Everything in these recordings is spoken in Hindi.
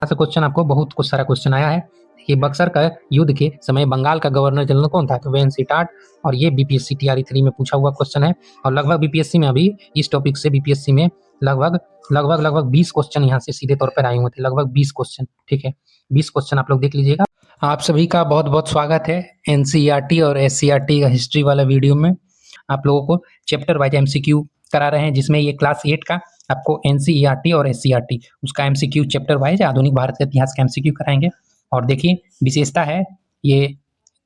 से क्वेश्चन आपको बहुत कुछ सारा क्वेश्चन आया है कि बक्सर का युद्ध के समय बंगाल का गवर्नर जनरल कौन था? तो वेन टाट। और ये बीपीएससी टीआरई 3 में पूछा हुआ क्वेश्चन है और लगभग बीपीएससी में अभी इस टॉपिक से बीपीएससी में लगभग लगभग लगभग 20 क्वेश्चन यहाँ से सीधे तौर पर आए हुए थे, लगभग 20 क्वेश्चन। ठीक है, 20 क्वेश्चन आप लोग देख लीजिएगा। आप सभी का बहुत बहुत स्वागत है एनसीईआरटी और एससीईआरटी का हिस्ट्री वाला वीडियो में। आप लोगों को चैप्टर वाइज एमसीक्यू करा रहे हैं, जिसमें ये क्लास 8 का आपको एनसीईआरटी और एससीईआरटी उसका एमसीक्यू चैप्टर वाइज आधुनिक भारत के इतिहास का एमसीक्यू कराएंगे। और देखिए विशेषता है ये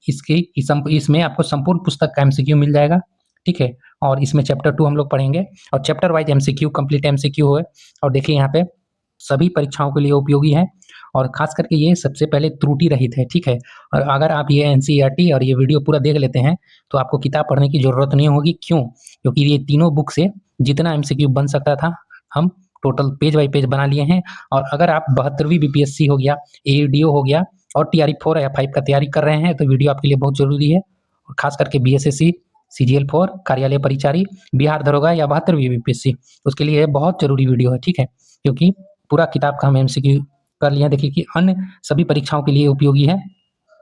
इसमें आपको संपूर्ण पुस्तक का एमसीक्यू मिल जाएगा। ठीक है, और इसमें चैप्टर 2 हम लोग पढ़ेंगे और chapter wise MCQ complete MCQ है। और देखिए यहाँ पे सभी परीक्षाओं के लिए उपयोगी है और खास करके ये सबसे पहले त्रुटि रहित है। ठीक है, और अगर आप ये एनसीईआरटी और ये वीडियो पूरा देख लेते हैं तो आपको किताब पढ़ने की जरूरत नहीं होगी। क्यों? क्योंकि ये तीनों बुक से जितना एमसीक्यू बन सकता था हम टोटल पेज बाई पेज बना लिए हैं। और अगर आप 72वीं बीपीएससी हो गया, एडीओ हो गया और टीआरई 4 या 5 का तैयारी कर रहे हैं तो वीडियो आपके लिए बहुत जरूरी है। और खास करके बीएसएससी, सीजीएल 4, कार्यालय परिचारी, बिहार दरोगा या 72वीं बीपीएससी, उसके लिए बहुत जरूरी वीडियो है। ठीक है, क्योंकि पूरा किताब का हम एमसीक्यू कर लिया। देखिए कि अन्य सभी परीक्षाओं के लिए उपयोगी है।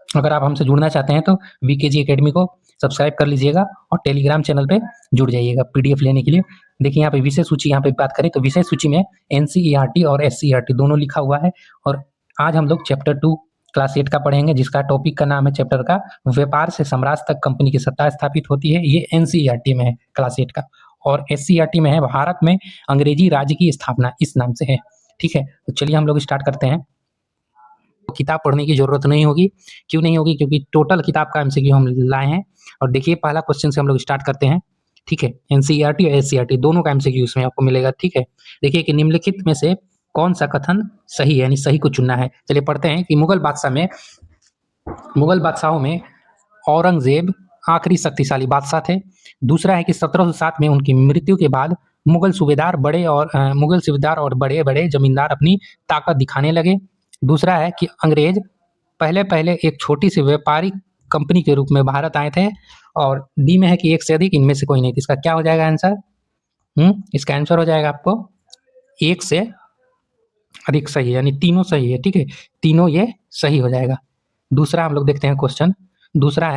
अगर आप हमसे जुड़ना चाहते हैं तो वीकेजी एकेडमी को सब्सक्राइब कर लीजिएगा और टेलीग्राम चैनल पे जुड़ जाइएगा पीडीएफ लेने के लिए। देखिए यहाँ पे विषय सूची, यहाँ पे बात करें तो विषय सूची में एनसीईआरटी और एससीईआरटी दोनों लिखा हुआ है। और आज हम लोग चैप्टर 2 क्लास 8 का पढ़ेंगे, जिसका टॉपिक का नाम है चैप्टर का व्यापार से साम्राज्य तक कंपनी की सत्ता स्थापित होती है। ये एनसीईआरटी में है क्लास 8 का, और एससीईआरटी में है भारत में अंग्रेजी राज्य की स्थापना, इस नाम से है। ठीक है, तो चलिए हम लोग स्टार्ट करते हैं। किताब पढ़ने की जरूरत नहीं होगी। क्यों नहीं होगी? क्योंकि टोटल किताब का एमसीक्यू हम लाए हैं। और देखिए पहला क्वेश्चन से हम लोग स्टार्ट करते हैं। ठीक है, एनसीईआरटी और एससीईआरटी दोनों का एमसीक्यू इसमें आपको मिलेगा। ठीक है, देखिए कि निम्नलिखित में से कौन सा कथन सही है, यानी सही को चुनना है। चलिए पढ़ते हैं कि मुगल बादशाहों में औरंगजेब आखिरी शक्तिशाली बादशाह थे। दूसरा है कि 1707 में उनकी मृत्यु के बाद मुगल सूबेदार और बड़े बड़े जमींदार अपनी ताकत दिखाने लगे। दूसरा है कि अंग्रेज पहले पहले एक छोटी सी व्यापारिक कंपनी के रूप में भारत आए थे। और डी में है कि एक से अधिक, इनमें से कोई नहीं। इसका क्या हो जाएगा आंसर? इसका आंसर हो जाएगा आपको एक से अधिक सही है, यानी तीनों सही है। ठीक है, तीनों ये सही हो जाएगा। दूसरा हम लोग देखते हैं क्वेश्चन। दूसरा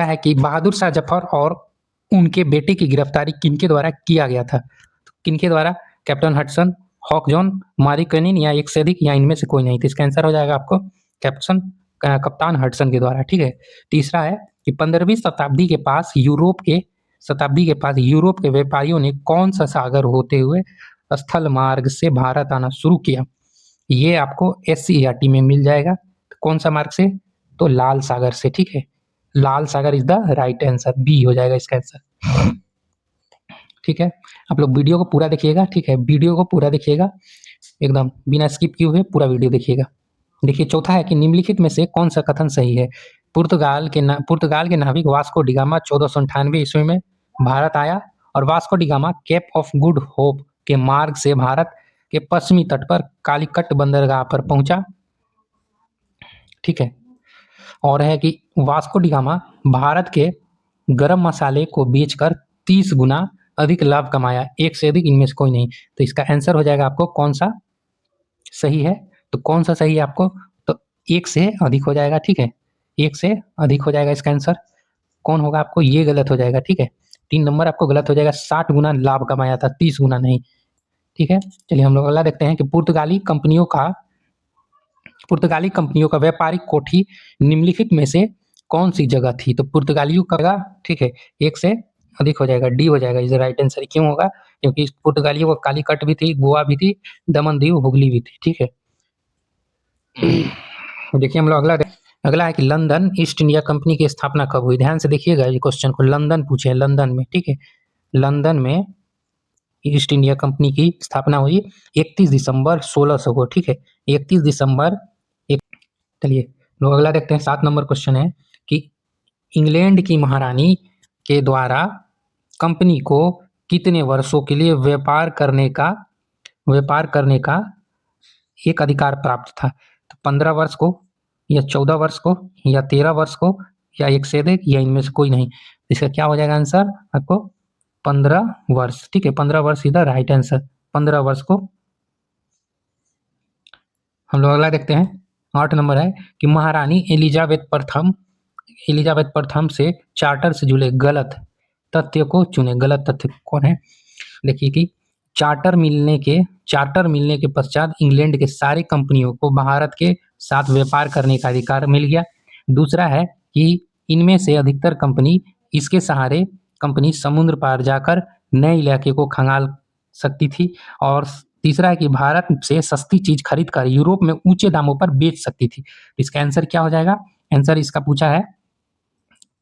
है कि बहादुर शाह जफर और उनके बेटे की गिरफ्तारी किनके द्वारा किया गया था? तो किनके द्वारा? कैप्टन हडसन, हॉक जॉन, मारी कनिन या एक से अधिक या इनमें से कोई नहीं। तो इसका आंसर हो जाएगा आपको कप्तान हडसन के द्वारा। ठीक है, तीसरा है कि 15वीं शताब्दी के पास यूरोप के व्यापारियों ने कौन सा सागर होते हुए स्थल मार्ग से भारत आना शुरू किया? ये आपको एससीईआरटी में मिल जाएगा। तो कौन सा मार्ग से? तो लाल सागर से। ठीक है, लाल सागर is the right answer, B हो जाएगा इसका आंसर। ठीक है, आप लोग वीडियो को पूरा देखिएगा। ठीक है, वीडियो को पूरा देखिएगा, एकदम बिना स्किप किए हुए पूरा वीडियो देखिएगा। देखिए चौथा है कि निम्नलिखित में से कौन सा कथन सही है? पुर्तगाल के नाविक वास्को डिगामा 1498 ईस्वी में भारत आया और Vasco da Gama Cape of Good Hope के मार्ग से भारत के पश्चिमी तट पर कालीकट बंदरगाह पर पहुंचा। ठीक है, और है कि वास्को डिगामा भारत के गरम मसाले को बेचकर 30 गुना अधिक लाभ कमाया, एक से अधिक इनमें से कोई नहीं। तो इसका आंसर हो जाएगा आपको कौन सा सही है? तो कौन सा सही है आपको? तो एक से अधिक हो जाएगा। ठीक है, एक से अधिक हो जाएगा इसका आंसर। कौन होगा आपको? ये गलत हो जाएगा। ठीक है, 3 नंबर आपको गलत हो जाएगा। 60 गुना लाभ कमाया था, 30 गुना नहीं। ठीक है, चलिए हम लोग अगला देखते हैं कि पुर्तगाली कंपनियों का व्यापारिक कोठी निम्नलिखित में से कौन सी जगह थी? तो पुर्तगालियों का, ठीक है, एक से अधिक हो जाएगा, डी हो जाएगा इज राइट आंसर। क्यों होगा? क्योंकि पुर्तगालियों को कालीकट भी थी, गोवा भी थी, दमन दीव, हुगली भी थी। ठीक है, देखिए हम लोग अगला है कि लंदन ईस्ट इंडिया कंपनी की स्थापना कब हुई? ध्यान से देखिएगा ये क्वेश्चन को। लंदन पूछे, लंदन में। ठीक है, लंदन में ईस्ट इंडिया कंपनी की स्थापना हुई 31 दिसंबर 1600 को। ठीक है, 31 दिसंबर। चलिए लोग अगला देखते हैं। 7 नंबर क्वेश्चन है कि इंग्लैंड की महारानी के द्वारा कंपनी को कितने वर्षों के लिए व्यापार करने का एक अधिकार प्राप्त था? तो 15 वर्ष को या 14 वर्ष को या 13 वर्ष को या एक से अधिक या इनमें से कोई नहीं। इसका क्या हो जाएगा आंसर आपको? 15 वर्ष। ठीक है, 15 वर्ष इधर राइट आंसर, 15 वर्ष को हम लोग अगला देखते हैं। 8 नंबर है कि महारानी एलिजाबेथ प्रथम से चार्टर से जुड़े गलत तथ्य को चुने। गलत तथ्य कौन है? देखिए कि चार्टर मिलने के पश्चात इंग्लैंड के सारी कंपनियों को भारत के साथ व्यापार करने का अधिकार मिल गया। दूसरा है कि इनमें से अधिकतर इसके सहारे कंपनी समुद्र पार जाकर नए इलाके को खंगाल सकती थी। और तीसरा है कि भारत से सस्ती चीज खरीद कर यूरोप में ऊंचे दामों पर बेच सकती थी। इसका आंसर क्या हो जाएगा? आंसर इसका पूछा है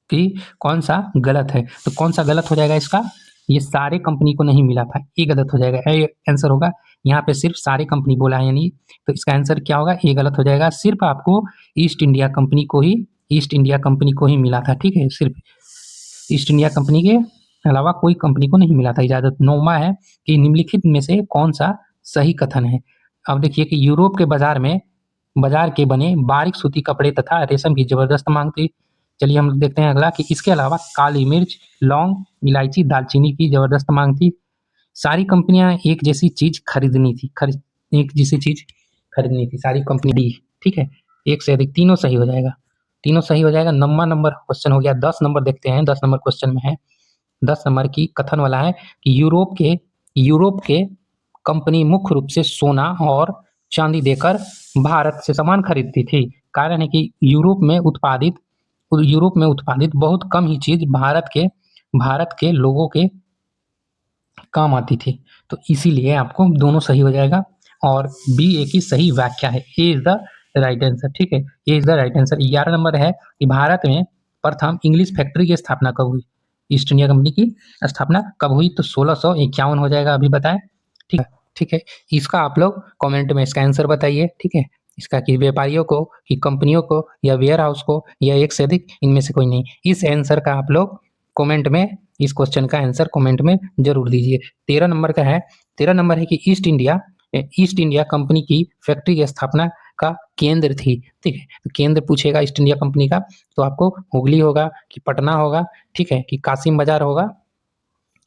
कि कौन सा गलत है, तो कौन सा गलत हो जाएगा इसका? ये सारे कंपनी को नहीं मिला था, ये गलत हो जाएगा। ये आंसर होगा, यहाँ पे सिर्फ सारे कंपनी बोला है यानी, तो इसका आंसर क्या होगा? ये गलत हो जाएगा। सिर्फ आपको ईस्ट इंडिया कंपनी को ही मिला था, ठीक है। सिर्फ ईस्ट इंडिया कंपनी के अलावा कोई कंपनी को नहीं मिला था इजाजत। 9वां है कि निम्नलिखित में से कौन सा सही कथन है? अब देखिए कि यूरोप के बाजार के बने बारीक सूती कपड़े तथा रेशम की जबरदस्त मांग थी। चलिए हम देखते हैं अगला कि इसके अलावा काली मिर्च, लौंग, इलायची, दालचीनी की जबरदस्त मांग थी। सारी कंपनियां एक जैसी चीज खरीदनी थी, सारी कंपनी डी, ठीक है। एक से अधिक, तीनों सही हो जाएगा, तीनों सही हो जाएगा। 9वां नंबर क्वेश्चन हो गया। 10 नंबर देखते हैं। 10 नंबर क्वेश्चन में है, 10 नंबर की कथन वाला है कि यूरोप के कंपनी मुख्य रूप से सोना और चांदी देकर भारत से सामान खरीदती थी। कारण है कि यूरोप में उत्पादित बहुत कम ही चीज भारत के लोगों के काम आती थी, तो इसीलिए आपको दोनों सही हो जाएगा। और बी ए की सही व्याख्या है, A is the right answer, ठीक है, A is the right answer. 11 नंबर है कि भारत में प्रथम इंग्लिश फैक्ट्री की स्थापना कब हुई? ईस्ट इंडिया कंपनी की स्थापना कब हुई? तो 1651 हो जाएगा, अभी बताएं, ठीक है, ठीक है। इसका आप लोग कमेंट में इसका आंसर बताइए, ठीक है। इसका कि व्यापारियों को, कि कंपनियों को, या वेयर हाउस को, या एक से अधिक, इनमें से कोई नहीं। इस आंसर का आप लोग कमेंट में, इस क्वेश्चन का आंसर कमेंट में जरूर दीजिए। 13 नंबर का है, 13 नंबर है कि ईस्ट इंडिया कंपनी की फैक्ट्री की स्थापना का केंद्र थी, ठीक है। तो केंद्र पूछेगा ईस्ट इंडिया कंपनी का, तो आपको हुगली होगा कि पटना होगा, ठीक है, कि कासिम बाजार होगा,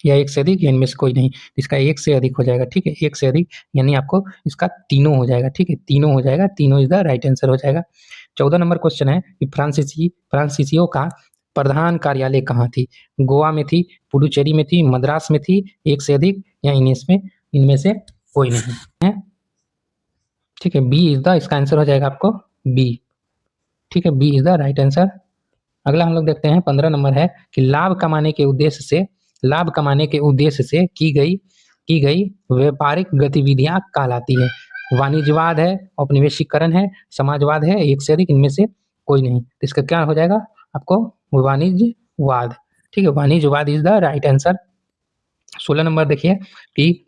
या एक से अधिक, या इनमें से कोई नहीं। इसका एक से अधिक हो जाएगा, ठीक है, एक से अधिक, यानी आपको इसका तीनों हो जाएगा, ठीक है, तीनों हो जाएगा, तीनों इज द राइट आंसर हो जाएगा। 14 नंबर क्वेश्चन है कि फ्रांसीसियों का प्रधान कार्यालय कहाँ थी? गोवा में थी, पुडुचेरी में थी, मद्रास में थी, एक से अधिक, या इनमें से कोई नहीं है, ठीक है। बी इज द, इसका आंसर हो जाएगा आपको बी, ठीक है, B is the right answer. अगला हम लोग देखते हैं। 15 नंबर है कि लाभ कमाने के उद्देश्य से की गई व्यापारिक गतिविधियां कहलाती है। वाणिज्यवाद है, औपनिवेशिकरण है, समाजवाद है, एक से अधिक, इनमें से कोई नहीं। तो इसका क्या हो जाएगा आपको? वाणिज्यवाद, ठीक है, वाणिज्यवाद इज द राइट आंसर। 16 नंबर देखिए कि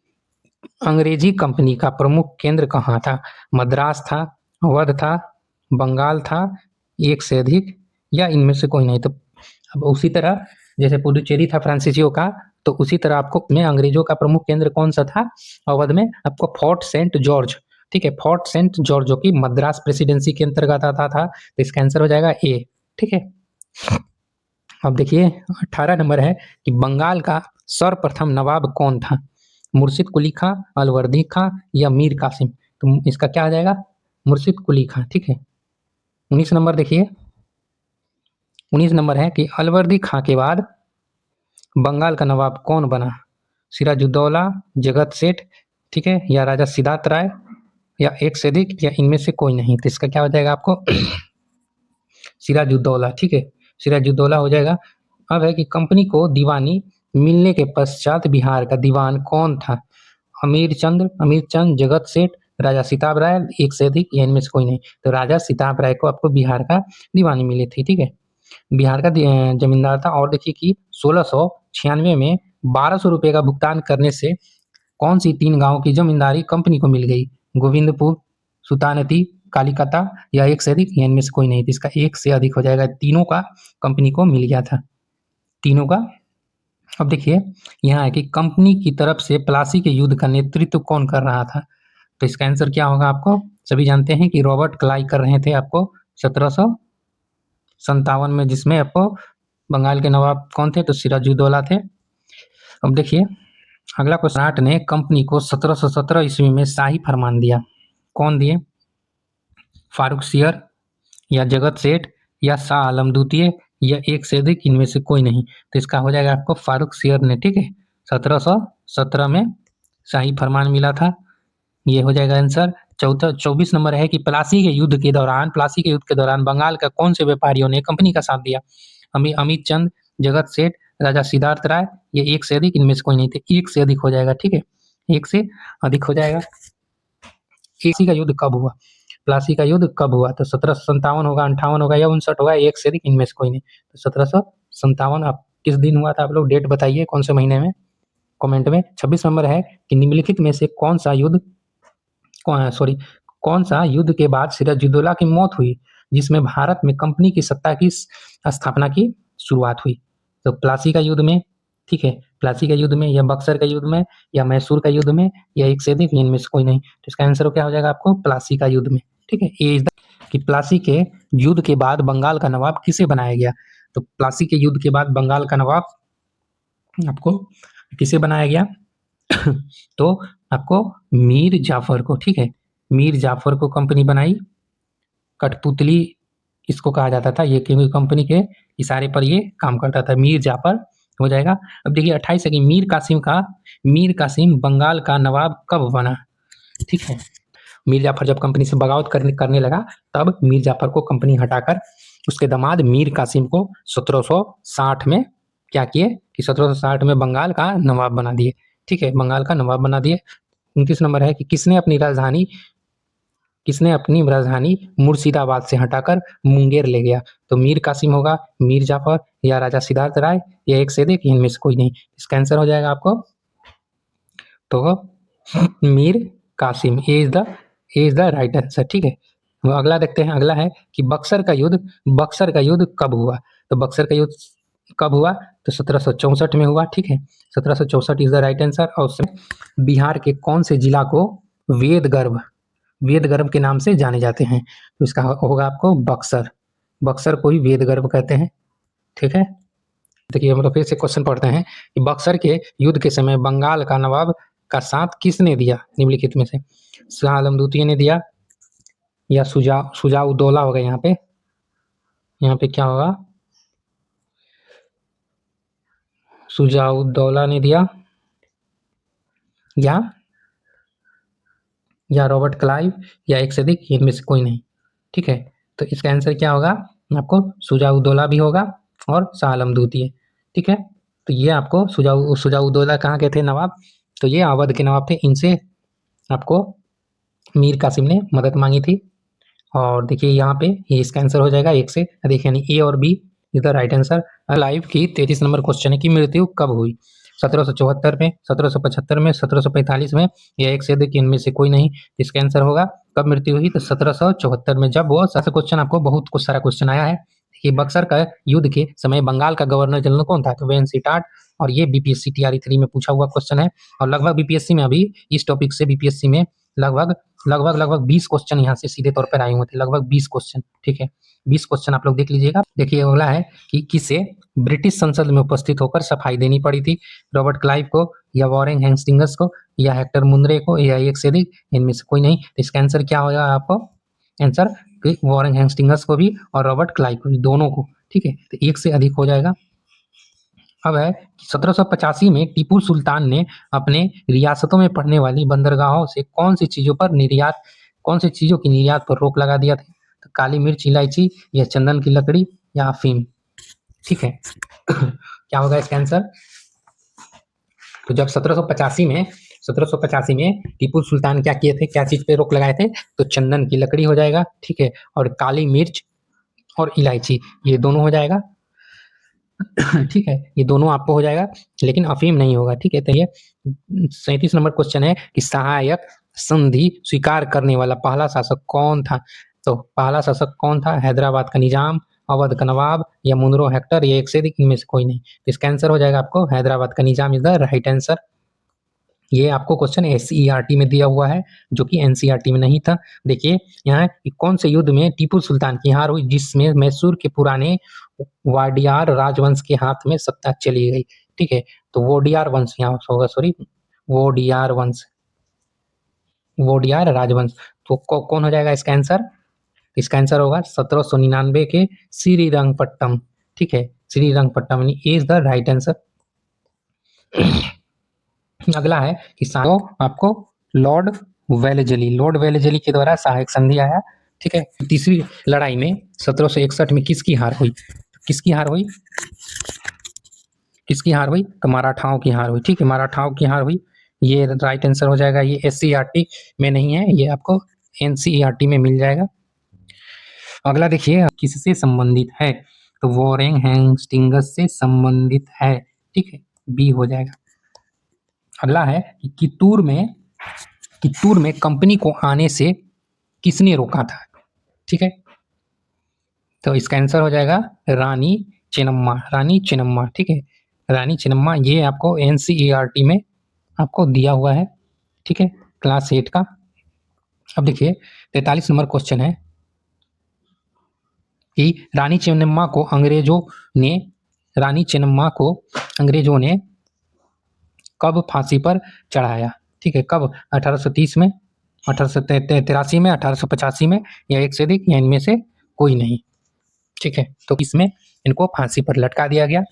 अंग्रेजी कंपनी का प्रमुख केंद्र कहाँ था? मद्रास था, अवध था, बंगाल था, एक से अधिक, या इनमें से कोई नहीं। तो अब उसी तरह जैसे पुडुचेरी था फ्रांसीसियो का, तो उसी तरह आपको में अंग्रेजों का प्रमुख केंद्र कौन सा था? अवध में आपको फोर्ट सेंट जॉर्ज, ठीक है, फोर्ट सेंट जॉर्ज, जो कि मद्रास प्रेसिडेंसी के अंतर्गत आता था। तो इसका आंसर हो जाएगा ए, ठीक है। अब देखिए 18 नंबर है कि बंगाल का सर्वप्रथम नवाब कौन था? मुर्शिद कुली खां, अलवर्दी खां, या मीर कासिम? तो इसका क्या आ जाएगा? मुर्शिद कुली खां, ठीक है। 19 नंबर देखिए, 19 नंबर है कि अलवर्दी खां के बाद बंगाल का नवाब कौन बना? सिराजुद्दौला, जगत सेठ, ठीक है, या राजा सिद्धार्थ राय, या एक से अधिक, या इनमें से कोई नहीं। तो इसका क्या हो जाएगा आपको? सिराजुद्दौला, ठीक है, सिराजुद्दौला हो जाएगा। अब है कि कंपनी को दीवानी मिलने के पश्चात बिहार का दीवान कौन था? अमीर चंद, जगत सेठ, राजा सिताब राय, एक से अधिक, या इनमें से कोई नहीं। तो राजा सिताब राय को आपको बिहार का दीवानी मिली थी, ठीक है, बिहार का जमींदार था। और देखिए कि 1696 में 1200 रुपये का भुगतान करने से कौन सी 3 गांव की जमींदारी कंपनी को मिल गई? गोविंदपुर, सुल्तानती, कालीकता, या एक से अधिक, या इनमें से कोई नहीं। तो इसका एक से अधिक हो जाएगा, तीनों का कंपनी को मिल गया था, तीनों का। अब देखिए यहाँ है कि कंपनी की तरफ से प्लासी के युद्ध का नेतृत्व कौन कर रहा था? तो इसका आंसर क्या होगा? आपको सभी जानते हैं कि रॉबर्ट क्लाइव कर रहे थे आपको 1757 में, जिसमें आपको बंगाल के नवाब कौन थे? तो सिराजुद्दौला थे। अब देखिए अगला क्वेश्चन, ने कंपनी को 1717 ईस्वी में शाही फरमान दिया, कौन दिए? फारुखसियर या जगत सेठ या शाह आलम द्वितीय या एक से अधिक इनमें से कोई नहीं। तो इसका हो जाएगा आपको फारुखसियर ने, ठीक है, 1717 में शाही फरमान मिला था। ये हो जाएगा आंसर। 24 नंबर है कि प्लासी के युद्ध के दौरान बंगाल का कौन से व्यापारियों ने कंपनी का साथ दिया? अमित चंद, जगत सेठ, राजा सिद्धार्थ राय, ये एक से अधिक इनमें से कोई नहीं थे। एक से अधिक हो जाएगा, ठीक है, एक से अधिक हो जाएगा। प्लासी का युद्ध कब हुआ? प्लासी का युद्ध कब हुआ? तो 1757 होगा, 58 होगा या 59 होगा, एक से अधिक इनमें से कोई नहीं। तो 1757 आप किस दिन हुआ था? आप लोग डेट बताइए कौन से महीने में, कमेंट में। 26 नंबर है कि निम्नलिखित में से कौन सा युद्ध के बाद सिराजुद्दौला की मौत हुई जिसमें भारत में कंपनी की सत्ता की स्थापना की शुरुआत हुई? तो प्लासी का युद्ध में, ठीक है, प्लासी का युद्ध में या बक्सर का युद्ध में या मैसूर का युद्ध में या एक से अधिक, इनमें से कोई नहीं। तो इसका आंसर क्या हो जाएगा आपको? प्लासी का युद्ध में, ठीक है। ये कि प्लासी के युद्ध के बाद बंगाल का नवाब किसे बनाया गया? तो प्लासी के युद्ध के बाद बंगाल का नवाब आपको किसे बनाया गया? तो आपको मीर जाफर को, ठीक है, मीर जाफर को कंपनी बनाई। कठपुतली इसको कहा जाता था, ये क्योंकि कंपनी के इशारे पर ये काम करता था। मीर जाफर हो जाएगा। अब देखिए 28 है कि मीर कासिम बंगाल का नवाब कब बना? ठीक है, मीर जाफर जब कंपनी से बगावत करने लगा तब मीर जाफर को कंपनी हटाकर उसके दामाद मीर कासिम को 1760 में क्या किए कि 1760 में बंगाल का नवाब बना दिए, ठीक है, बंगाल का नवाब बना दिए। 29 नंबर है कि किसने अपनी राजधानी मुर्शिदाबाद से हटाकर मुंगेर ले गया? तो मीर कासिम होगा, मीर जाफर या राजा सिद्धार्थ राय या एक से अधिक, इनमें से कोई नहीं। इसका आंसर हो जाएगा आपको तो Mir Qasim is the right answer, ठीक है। अगला देखते हैं। अगला है कि बक्सर का युद्ध कब हुआ? तो बक्सर का युद्ध कब हुआ? तो 1764 में हुआ, ठीक है, 1764 इज द राइट आंसर। और बिहार के कौन से जिला को वेद गर्भ के नाम से जाने जाते हैं? तो इसका होगा आपको बक्सर को ही वेद गर्भ कहते हैं, ठीक है। देखिए हम लोग फिर से क्वेश्चन पढ़ते हैं कि बक्सर के युद्ध के समय बंगाल का नवाब का साथ किसने दिया? निम्नलिखित में से शाह आलम द्वितीय ने दिया या शुजाउद्दौला होगा। यहाँ पे क्या होगा? शुजाउद्दौला ने दिया या रॉबर्ट क्लाइव या एक से अधिक, इनमें से कोई नहीं, ठीक है। तो इसका आंसर क्या होगा? आपको शुजाउद्दौला भी होगा और शाह आलम द्वितीय, ठीक है। तो ये आपको शुजाउद्दौला कहाँ के थे नवाब? तो ये अवध के नवाब थे। इनसे आपको मीर कासिम ने मदद मांगी थी। और देखिए यहाँ पे ये इसका आंसर हो जाएगा एक से अधिक, यानी ए और B is the right answer. Live की 33 नंबर क्वेश्चन है कि मृत्यु कब हुई? 1774 में, 1775 में, 1745 में या एक से अधिक, इनमें से कोई नहीं। इसका आंसर होगा कब मृत्यु हुई? तो 1774 में। जब वो ऐसा क्वेश्चन आपको बहुत सारा क्वेश्चन आया है कि बक्सर का युद्ध के समय बंगाल का गवर्नर जनरल कौन था? तो वेंसी टाट। और ये बीपीएससी टीआरई 3 में पूछा हुआ क्वेश्चन है। और लगभग बीपीएससी में अभी इस टॉपिक से बीपीएससी में लगभग 20 क्वेश्चन यहाँ से सीधे तौर पर आए हुए थे, लगभग 20 क्वेश्चन, ठीक है। 20 क्वेश्चन आप लोग देख लीजिएगा। देखिए अगला है कि किसे ब्रिटिश संसद में उपस्थित होकर सफाई देनी पड़ी थी? रॉबर्ट क्लाइव को या वॉरेन हेस्टिंग्स को या हेक्टर मुंद्रे को या एक से अधिक, इनमें से कोई नहीं। तो इसका आंसर क्या होगा आपको? आंसर कि वॉरेन हेस्टिंग्स को भी और रॉबर्ट क्लाइव को भी, दोनों को, ठीक है। तो एक से अधिक हो जाएगा। अब है 1785 में टीपू सुल्तान ने अपने रियासतों में पड़ने वाली बंदरगाहों से कौन सी चीजों की निर्यात पर रोक लगा दिया था? तो काली मिर्च, इलायची या चंदन की लकड़ी या अफीम, ठीक है। क्या होगा इसका आंसर? तो जब 1785 में टीपू सुल्तान क्या किए थे, क्या चीज पे रोक लगाए थे? तो चंदन की लकड़ी हो जाएगा, ठीक है, और काली मिर्च और इलायची, ये दोनों हो जाएगा, ठीक है, ये दोनों आपको हो जाएगा, लेकिन अफीम नहीं होगा, ठीक है। तो ये 37 नंबर क्वेश्चन है कि सहायक संधि स्वीकार करने वाला पहला शासक कौन था? तो पहला शासक कौन था? हैदराबाद का निजाम, अवध का नवाब या मुनरो हेक्टर या एक से अधिक, इनमें से कोई नहीं। तो इसका आंसर हो जाएगा आपको हैदराबाद का निजाम इज द राइट आंसर। ये आपको क्वेश्चन एसईआरटी में दिया हुआ है, जो कि एनसीईआरटी में नहीं था। देखिए यहाँ कौन से युद्ध में टीपू सुल्तान की हार हुई जिसमें मैसूर के पुराने वाडियार राजवंश के हाथ में सत्ता चली गई, ठीक है। तो वोडियार वंश यहाँ होगा, सॉरी, वोडियार राजवंश। तो कौन हो जाएगा इसका आंसर? तो इसका आंसर होगा 1799 के श्रीरंगपट्टम। ठीक है, Srirangapattam is the right answer. अगला है कि आपको लॉर्ड वेलेजली के द्वारा सहायक संधि आया। ठीक है, तीसरी लड़ाई में 1761 में किसकी हार हुई? किसकी हार हुई? किसकी हार हुई? तो मराठाओं की हार हुई। ठीक है, मराठाओं की हार हुई, ये राइट आंसर हो जाएगा। ये SCERT में नहीं है, ये आपको NCERT में मिल जाएगा। अगला देखिए किससे संबंधित है? तो वॉरेन हेस्टिंग्स से संबंधित है। ठीक है, बी हो जाएगा। अगला है कि कित्तूर में कंपनी को आने से किसने रोका था? ठीक है, तो इसका आंसर हो जाएगा रानी चेन्नम्मा। ठीक है, रानी चेन्नम्मा, ये आपको NCERT में आपको दिया हुआ है। ठीक है, क्लास 8 का। अब देखिए 43 नंबर क्वेश्चन है कि रानी चेन्नम्मा को अंग्रेजों ने कब फांसी पर चढ़ाया? ठीक है, कब? 1830 में, 1883 में, 1885 में, या एक से अधिक, या इनमें से कोई नहीं। ठीक है, तो इसमें इनको फांसी पर लटका दिया गया।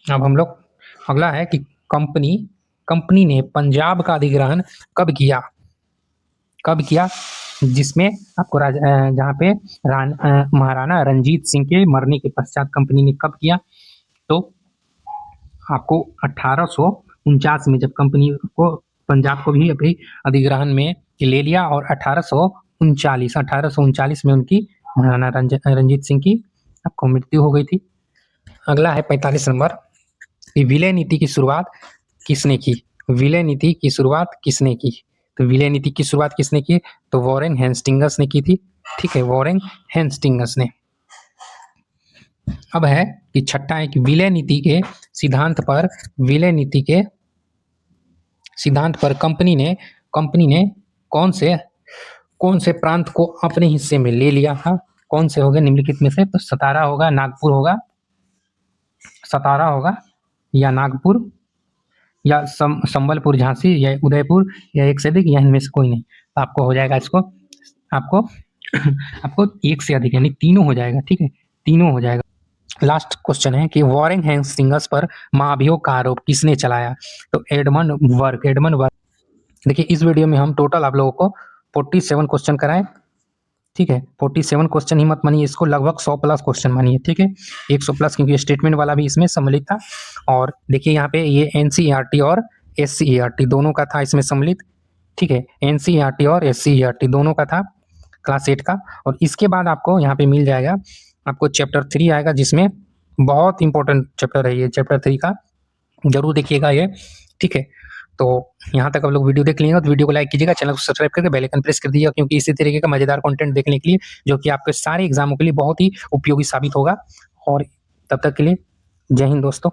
अब हम लोग अगला है कि कंपनी ने पंजाब का अधिग्रहण कब किया? जिसमें आपको जहाँ पे महाराणा रंजीत सिंह के मरने के पश्चात कंपनी ने कब किया? तो आपको 1849 में, जब कंपनी को पंजाब को भी अभी अधिग्रहण में ले लिया, और 1839 में उनकी महाराणा रंजीत सिंह की आपको मृत्यु हो गई थी। अगला है 45 नंबर, विलय नीति की शुरुआत किसने की? विलय नीति की शुरुआत किसने की? तो विलय नीति की शुरुआत किसने की? तो वॉरेन हेस्टिंग्स ने की थी। ठीक है, वॉरेन हेस्टिंग्स ने। अब है कि छठा है कि विलय नीति के सिद्धांत पर कंपनी ने कौन से प्रांत को अपने हिस्से में ले लिया था? कौन से होगा निम्नलिखित में से? तो सतारा होगा, या नागपुर, या संबलपुर, झांसी, या उदयपुर, या एक से अधिक, या इनमें से कोई नहीं। तो आपको हो जाएगा इसको आपको एक से अधिक यानी तीनों हो जाएगा। ठीक है, तीनों हो जाएगा। लास्ट क्वेश्चन है कि वॉरेन हेस्टिंग्स पर महाभियोग का आरोप किसने चलाया? तो एडमंड वर्क। देखिए इस वीडियो में हम टोटल आप लोगों को 47 क्वेश्चन कराए। ठीक है, 47 क्वेश्चन ही मत मानिए, इसको लगभग 100 प्लस क्वेश्चन मानिए। ठीक है, 100 प्लस, क्योंकि स्टेटमेंट वाला भी इसमें सम्मिलित था। और देखिए यहाँ पे ये NCERT और SCERT दोनों का था इसमें सम्मिलित। ठीक है, NCERT और SCERT दोनों का था क्लास 8 का। और इसके बाद आपको यहाँ पे मिल जाएगा, आपको चैप्टर 3 आएगा, जिसमें बहुत इंपॉर्टेंट चैप्टर है ये, चैप्टर 3 का जरूर देखिएगा ये। ठीक है, तो यहाँ तक आप लोग वीडियो देख लेंगे तो वीडियो को लाइक कीजिएगा, चैनल को सब्सक्राइब करके बेल आइकन प्रेस कर दीजिएगा, क्योंकि इसी तरीके का मजेदार कंटेंट देखने के लिए, जो कि आपके सारे एग्जामों के लिए बहुत ही उपयोगी साबित होगा। और तब तक के लिए जय हिंद दोस्तों।